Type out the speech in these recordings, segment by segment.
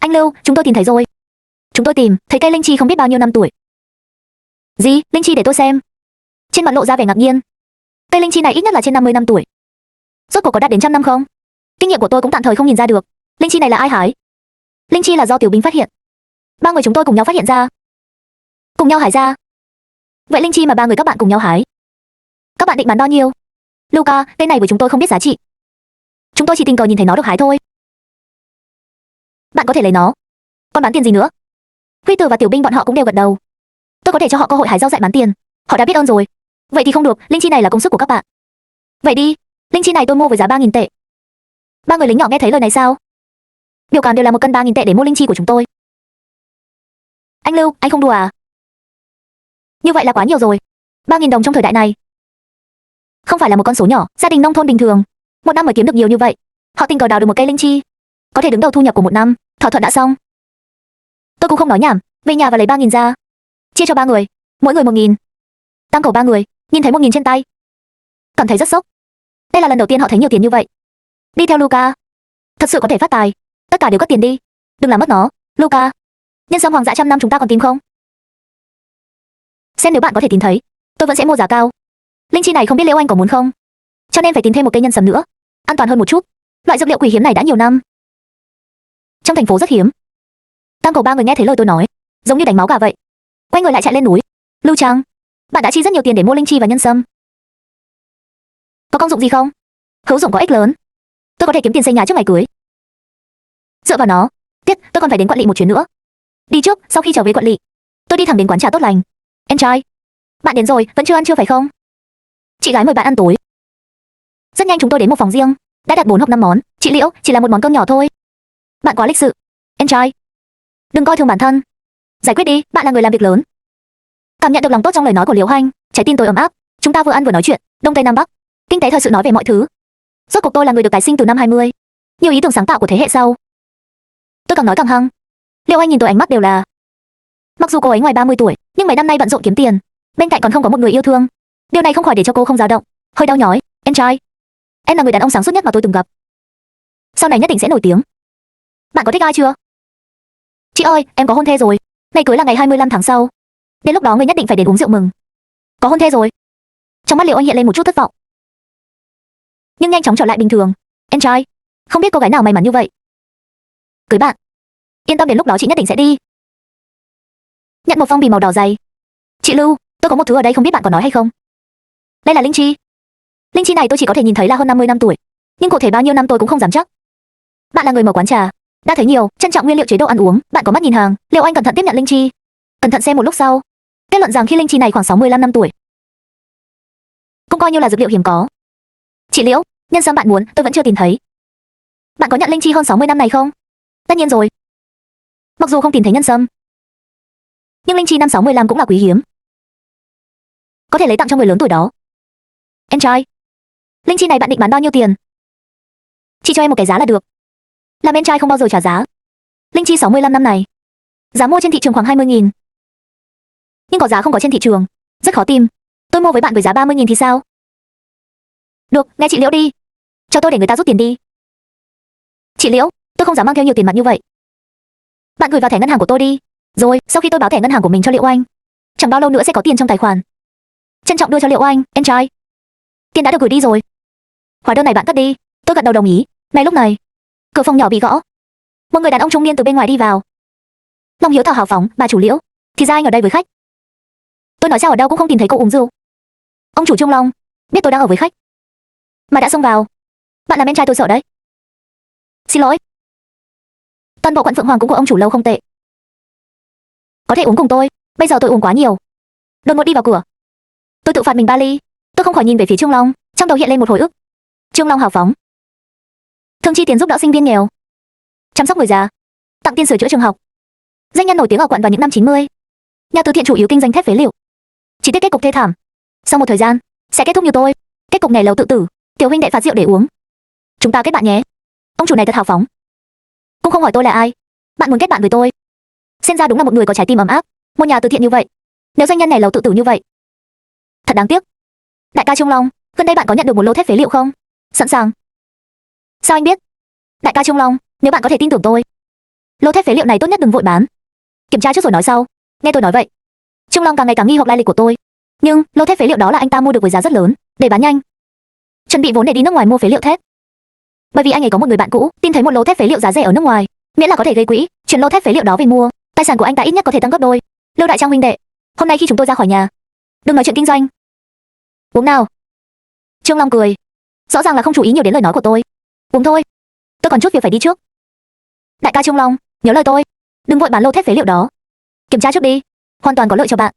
Anh Lưu, chúng tôi tìm thấy rồi. Chúng tôi tìm thấy cây linh chi không biết bao nhiêu năm tuổi. Gì? Linh chi để tôi xem. Trên mặt lộ ra vẻ ngạc nhiên. Cây linh chi này ít nhất là trên 50 năm tuổi. Rốt cuộc có đạt đến trăm năm không? Kinh nghiệm của tôi cũng tạm thời không nhìn ra được. Linh chi này là ai hái? Linh chi là do tiểu binh phát hiện. Ba người chúng tôi cùng nhau phát hiện ra. Cùng nhau hái ra. Vậy linh chi mà ba người các bạn cùng nhau hái, các bạn định bán bao nhiêu? Luca, cây này với chúng tôi không biết giá trị. Chúng tôi chỉ tình cờ nhìn thấy nó được hái thôi. Bạn có thể lấy nó. Còn bán tiền gì nữa? Huy Tử và Tiểu Binh bọn họ cũng đều gật đầu. Tôi có thể cho họ cơ hội hái rau dại bán tiền. Họ đã biết ơn rồi. Vậy thì không được, linh chi này là công sức của các bạn. Vậy đi, linh chi này tôi mua với giá 3.000 tệ. Ba người lính nhỏ nghe thấy lời này sao? Biểu cảm đều là 1 cân 3.000 tệ để mua linh chi của chúng tôi. Anh Lưu, anh không đùa à? Như vậy là quá nhiều rồi. 3.000 đồng trong thời đại này không phải là một con số nhỏ. Gia đình nông thôn bình thường một năm mới kiếm được nhiều như vậy. Họ tình cờ đào được một cây linh chi, có thể đứng đầu thu nhập của một năm. Thỏa thuận đã xong. Tôi cũng không nói nhảm, về nhà và lấy 3.000 ra, chia cho 3 người, mỗi người 1.000. Tăng cầu 3 người nhìn thấy 1.000 trên tay, cảm thấy rất sốc. Đây là lần đầu tiên họ thấy nhiều tiền như vậy. Đi theo Luca, thật sự có thể phát tài. Tất cả đều cất tiền đi, đừng làm mất nó. Luca, nhân sâm hoàng dã trăm năm chúng ta còn tìm không? Xem nếu bạn có thể tìm thấy, tôi vẫn sẽ mua giá cao. Linh chi này không biết Liễu Anh có muốn không, cho nên phải tìm thêm một cây nhân sâm nữa, an toàn hơn một chút. Loại dược liệu quý hiếm này đã nhiều năm trong thành phố rất hiếm. Tăng cầu 3 người nghe thấy lời tôi nói, giống như đánh máu gà vậy, quay người lại chạy lên núi. Lưu Trang, bạn đã chi rất nhiều tiền để mua linh chi và nhân sâm. Có công dụng gì không? Hữu dụng có ích lớn. Tôi có thể kiếm tiền xây nhà trước ngày cưới. Dựa vào nó, Tiết, tôi còn phải đến Quận Lỵ một chuyến nữa. Đi trước, sau khi trở về Quận Lỵ, tôi đi thẳng đến quán trà tốt lành. Em trai, bạn đến rồi, vẫn chưa ăn trưa phải không? Chị gái mời bạn ăn tối. Rất nhanh chúng tôi đến một phòng riêng, đã đặt 4 hoặc 5 món. Chị Liễu, chỉ là một món cơm nhỏ thôi. Bạn quá lịch sự. Em trai, đừng coi thường bản thân. Giải quyết đi, bạn là người làm việc lớn. Cảm nhận được lòng tốt trong lời nói của Liễu Hành, trái tim tôi ấm áp. Chúng ta vừa ăn vừa nói chuyện, Đông Tây Nam Bắc, kinh tế thời sự nói về mọi thứ. Rốt cuộc tôi là người được tái sinh từ năm 20, nhiều ý tưởng sáng tạo của thế hệ sau. Tôi càng nói càng hăng. Liễu Anh nhìn tôi ánh mắt đều là. Mặc dù cô ấy ngoài 30 tuổi, nhưng mấy năm nay bận rộn kiếm tiền, bên cạnh còn không có một người yêu thương. Điều này không khỏi để cho cô không dao động, hơi đau nhói. Em trai, em là người đàn ông sáng suốt nhất mà tôi từng gặp. Sau này nhất định sẽ nổi tiếng. Bạn có thích ai chưa? Chị ơi, em có hôn thê rồi. Ngày cưới là ngày 25 tháng sau. Đến lúc đó người nhất định phải đến uống rượu mừng. Có hôn thê rồi. Trong mắt Liễu Anh hiện lên một chút thất vọng, nhưng nhanh chóng trở lại bình thường. Em trai, không biết cô gái nào may mắn như vậy cưới bạn. Yên tâm, đến lúc đó chị nhất định sẽ đi. Nhận một phong bì màu đỏ dày. Chị Lưu, tôi có một thứ ở đây không biết bạn có nói hay không. Đây là linh chi. Linh chi này tôi chỉ có thể nhìn thấy là hơn 50 năm tuổi, nhưng cụ thể bao nhiêu năm tôi cũng không dám chắc. Bạn là người mở quán trà, đã thấy nhiều, trân trọng nguyên liệu chế độ ăn uống. Bạn có mắt nhìn hàng. Liễu Anh cẩn thận tiếp nhận linh chi, cẩn thận xem một lúc sau, kết luận rằng khi linh chi này khoảng 65 năm tuổi, cũng coi như là dược liệu hiếm có. Chị Liễu, nhân sâm bạn muốn, tôi vẫn chưa tìm thấy. Bạn có nhận linh chi hơn 60 năm này không? Tất nhiên rồi. Mặc dù không tìm thấy nhân sâm, nhưng linh chi năm 65 cũng là quý hiếm, có thể lấy tặng cho người lớn tuổi đó. Em trai, linh chi này bạn định bán bao nhiêu tiền? Chị cho em một cái giá là được. Làm em trai không bao giờ trả giá. Linh chi 65 năm này, giá mua trên thị trường khoảng 20.000, nhưng có giá không có trên thị trường, rất khó tìm. Tôi mua với bạn với giá 30.000 thì sao? Được, nghe chị Liễu đi. Cho tôi để người ta rút tiền đi. Chị Liễu, tôi không dám mang theo nhiều tiền mặt như vậy. Bạn gửi vào thẻ ngân hàng của tôi đi. Rồi, sau khi tôi báo thẻ ngân hàng của mình cho Liễu Anh, chẳng bao lâu nữa sẽ có tiền trong tài khoản. Trân trọng đưa cho Liễu Anh, em trai. Tiền đã được gửi đi rồi. Hóa đơn này bạn cất đi. Tôi gật đầu đồng ý. Ngay lúc này, cửa phòng nhỏ bị gõ. Một người đàn ông trung niên từ bên ngoài đi vào. Long hiếu thảo hào phóng, bà chủ Liễu, thì ra anh ở đây với khách. Tôi nói sao ở đâu cũng không tìm thấy cô uống rượu. Ông chủ Trung Long biết tôi đang ở với khách mà đã xông vào. Bạn làm em trai tôi sợ đấy. Xin lỗi. Toàn bộ quận Phượng Hoàng cũng của ông chủ lâu không tệ, có thể uống cùng tôi. Bây giờ tôi uống quá nhiều. Đột ngột đi vào cửa, tôi tự phạt mình 3 ly. Tôi không khỏi nhìn về phía Trương Long, trong đầu hiện lên một hồi ức. Trương Long hào phóng, thường chi tiền giúp đỡ sinh viên nghèo, chăm sóc người già, tặng tiền sửa chữa trường học. Danh nhân nổi tiếng ở quận vào những năm 90. Nhà từ thiện chủ yếu kinh doanh thép phế liệu. Chỉ tiếc kết cục thê thảm. Sau một thời gian sẽ kết thúc như tôi. Kết cục này lầu tự tử. Tiểu huynh đệ phạt rượu để uống. Chúng ta kết bạn nhé. Ông chủ này thật hào phóng, cũng không hỏi tôi là ai. Bạn muốn kết bạn với tôi, xem ra đúng là một người có trái tim ấm áp. Một nhà từ thiện như vậy, nếu doanh nhân này lầu tự tử như vậy, thật đáng tiếc. Đại ca Trung Long, gần đây bạn có nhận được một lô thép phế liệu không? Sẵn sàng. Sao anh biết? Đại ca Trung Long, nếu bạn có thể tin tưởng tôi, Lô thép phế liệu này tốt nhất đừng vội bán. Kiểm tra trước rồi nói sau. Nghe tôi nói vậy, Trương Long càng ngày càng nghi hoặc lai lịch của tôi. Nhưng lô thép phế liệu đó là anh ta mua được với giá rất lớn, để bán nhanh. Chuẩn bị vốn để đi nước ngoài mua phế liệu thép. Bởi vì anh ấy có một người bạn cũ tìm thấy một lô thép phế liệu giá rẻ ở nước ngoài, miễn là có thể gây quỹ, chuyển lô thép phế liệu đó về mua, tài sản của anh ta ít nhất có thể tăng gấp đôi. Lưu Đại Trang huynh đệ, hôm nay khi chúng tôi ra khỏi nhà, đừng nói chuyện kinh doanh. Uống nào. Trương Long cười, rõ ràng là không chú ý nhiều đến lời nói của tôi. Uống thôi, tôi còn chút việc phải đi trước. Đại ca Trương Long, nhớ lời tôi, đừng vội bán lô thép phế liệu đó. Kiểm tra trước đi, hoàn toàn có lợi cho bạn.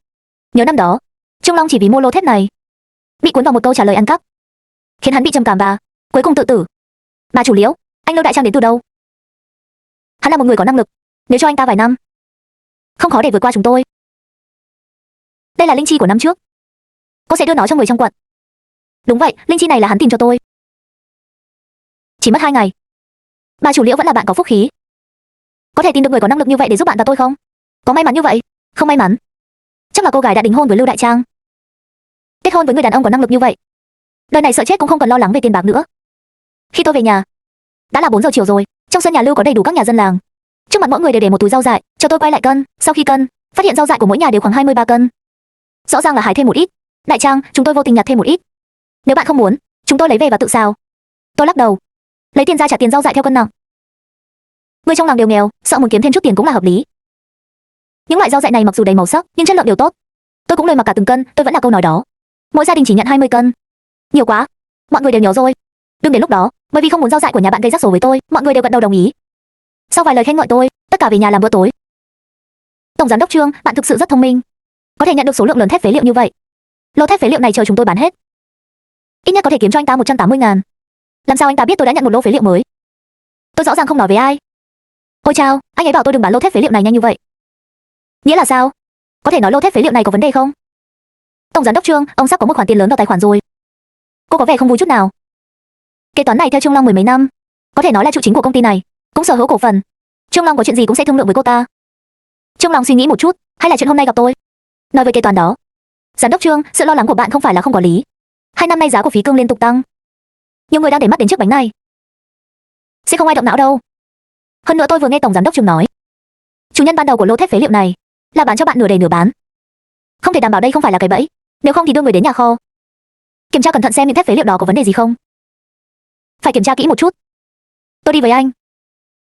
Nhớ năm đó, Trương Long chỉ vì mua lô thép này, bị cuốn vào một câu trả lời ăn cắp, khiến hắn bị trầm cảm và cuối cùng tự tử. Bà chủ Liễu, anh Lưu Đại Trang đến từ đâu? Hắn là một người có năng lực, nếu cho anh ta vài năm, không khó để vượt qua chúng tôi. Đây là linh chi của năm trước, cô sẽ đưa nó cho người trong quận. Đúng vậy, linh chi này là hắn tìm cho tôi. Chỉ mất 2 ngày. Bà chủ Liễu vẫn là bạn có phúc khí. Có thể tìm được người có năng lực như vậy để giúp bạn và tôi không? Có may mắn như vậy? Không may mắn. Chắc là cô gái đã đính hôn với Lưu Đại Trang. Kết hôn với người đàn ông có năng lực như vậy, đời này sợ chết cũng không cần lo lắng về tiền bạc nữa. Khi tôi về nhà, đã là 4 giờ chiều rồi. Trong sân nhà Lưu có đầy đủ các nhà dân làng. Trước mặt mỗi người đều để một túi rau dại, cho tôi quay lại cân. Sau khi cân, phát hiện rau dại của mỗi nhà đều khoảng 23 cân. Rõ ràng là hái thêm một ít. Đại Trang, chúng tôi vô tình nhặt thêm một ít. Nếu bạn không muốn, chúng tôi lấy về và tự xào. Tôi lắc đầu, lấy tiền ra trả tiền rau dại theo cân nặng. Người trong làng đều nghèo, sợ muốn kiếm thêm chút tiền cũng là hợp lý. Những loại rau dại này mặc dù đầy màu sắc, nhưng chất lượng đều tốt. Tôi cũng lời mặc cả từng cân, tôi vẫn là câu nói đó. Mỗi gia đình chỉ nhận 20 cân. Nhiều quá. Mọi người đều nhớ rồi. Đừng đến lúc đó, bởi vì không muốn rau dại của nhà bạn gây rắc rối với tôi, mọi người đều gật đầu đồng ý. Sau vài lời khen ngợi tôi, tất cả về nhà làm bữa tối. Tổng giám đốc Trương, bạn thực sự rất thông minh, có thể nhận được số lượng lớn thép phế liệu như vậy. Lô thép phế liệu này chờ chúng tôi bán hết, ít nhất có thể kiếm cho anh ta 180.000. Làm sao anh ta biết tôi đã nhận một lô phế liệu mới? Tôi rõ ràng không nói với ai. Ôi chao, anh ấy bảo tôi đừng bán lô thép phế liệu này nhanh như vậy. Nghĩa là sao? Có thể nói lô thép phế liệu này có vấn đề không? Tổng giám đốc Trương, ông sắp có một khoản tiền lớn vào tài khoản rồi. Cô có vẻ không vui chút nào. Kế toán này theo Trương Long mười mấy năm, có thể nói là trụ chính của công ty này, cũng sở hữu cổ phần. Trương Long có chuyện gì cũng sẽ thương lượng với cô ta. Trương Long suy nghĩ một chút, hay là chuyện hôm nay gặp tôi, nói với kế toán đó. Giám đốc Trương, sự lo lắng của bạn không phải là không có lý. 2 năm nay giá của phí cương liên tục tăng, nhiều người đang để mắt đến chiếc bánh này, sẽ không ai động não đâu. Hơn nữa tôi vừa nghe tổng giám đốc Trương nói, chủ nhân ban đầu của lô thép phế liệu này là bán cho bạn nửa đầy nửa bán. Không thể đảm bảo đây không phải là cái bẫy, nếu không thì đưa người đến nhà kho kiểm tra cẩn thận xem những thép phế liệu đó có vấn đề gì không. Phải kiểm tra kỹ một chút. Tôi đi với anh.